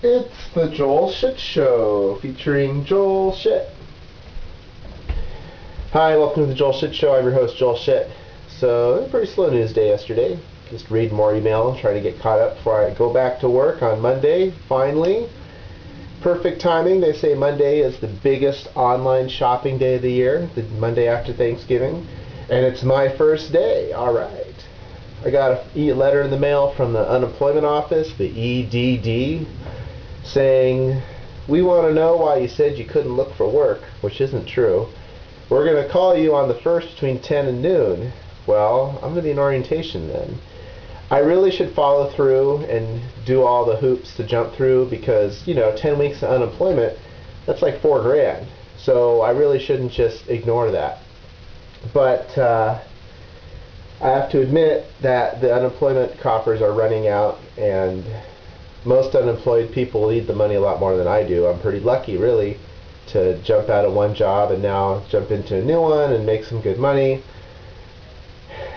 It's the Joel Shit Show, featuring Joel Shit. Hi, welcome to the Joel Shit Show. I'm your host, Joel Shit. So, it was a pretty slow news day yesterday. Just read more email, trying to get caught up before I go back to work on Monday, finally. Perfect timing. They say Monday is the biggest online shopping day of the year, the Monday after Thanksgiving. And it's my first day. All right. I got a letter in the mail from the unemployment office, the EDD, saying, we want to know why you said you couldn't look for work, which isn't true. We're going to call you on the 1st between 10 and noon. Well, I'm going to be in orientation then. I really should follow through and do all the hoops to jump through because, 10 weeks of unemployment, that's like $4 grand. So I really shouldn't just ignore that. But I have to admit that the unemployment coffers are running out, and most unemployed people need the money a lot more than I do. I'm pretty lucky, really, to jump out of one job and now jump into a new one and make some good money.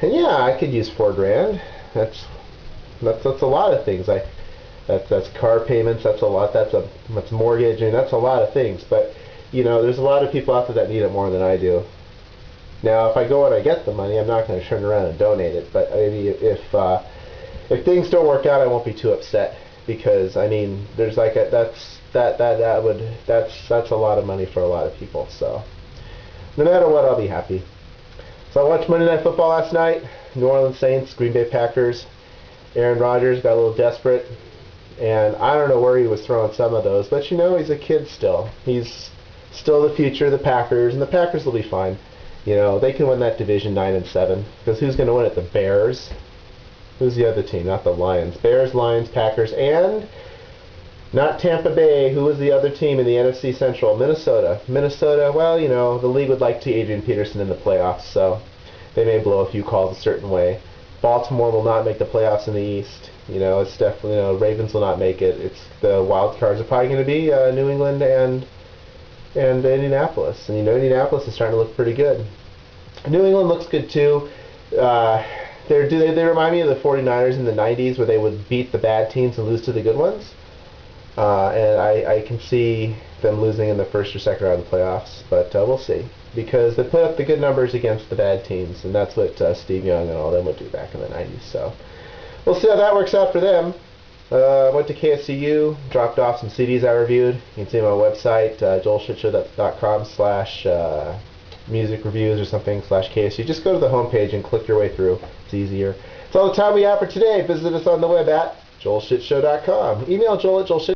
And yeah, I could use $4 grand. That's a lot of things. That's car payments. That's a lot. That's mortgage. I mean, that's a lot of things. But there's a lot of people out there that need it more than I do. Now, if I go and I get the money, I'm not going to turn around and donate it. But maybe if things don't work out, I won't be too upset because there's like that's a lot of money for a lot of people. So no matter what, I'll be happy. So I watched Monday Night Football last night. New Orleans Saints, Green Bay Packers. Aaron Rodgers got a little desperate, and I don't know where he was throwing some of those, but he's a kid still. He's still the future of the Packers, and the Packers will be fine. They can win that division 9-7, because who's going to win it? The Bears? Who's the other team? Not the Lions. Bears, Lions, Packers, and not Tampa Bay. Who was the other team in the NFC Central? Minnesota. Minnesota, well, the league would like to see Adrian Peterson in the playoffs, so they may blow a few calls a certain way. Baltimore will not make the playoffs in the East. It's definitely, Ravens will not make it. It's the wild cards are probably going to be New England and Indianapolis. And Indianapolis is starting to look pretty good. New England looks good too. They remind me of the 49ers in the 90s where they would beat the bad teams and lose to the good ones. And I can see them losing in the first or second round of the playoffs, but we'll see. Because they put up the good numbers against the bad teams, and that's what Steve Young and all them would do back in the 90s. So we'll see how that works out for them. Went to KSCU, dropped off some CDs I reviewed. You can see them on my website, joelshitshow.com/music reviews or something /KSCU. Just go to the homepage and click your way through. It's easier. That's all the time we have for today. Visit us on the web at joelshitshow.com. Email Joel at joelshitshow.com.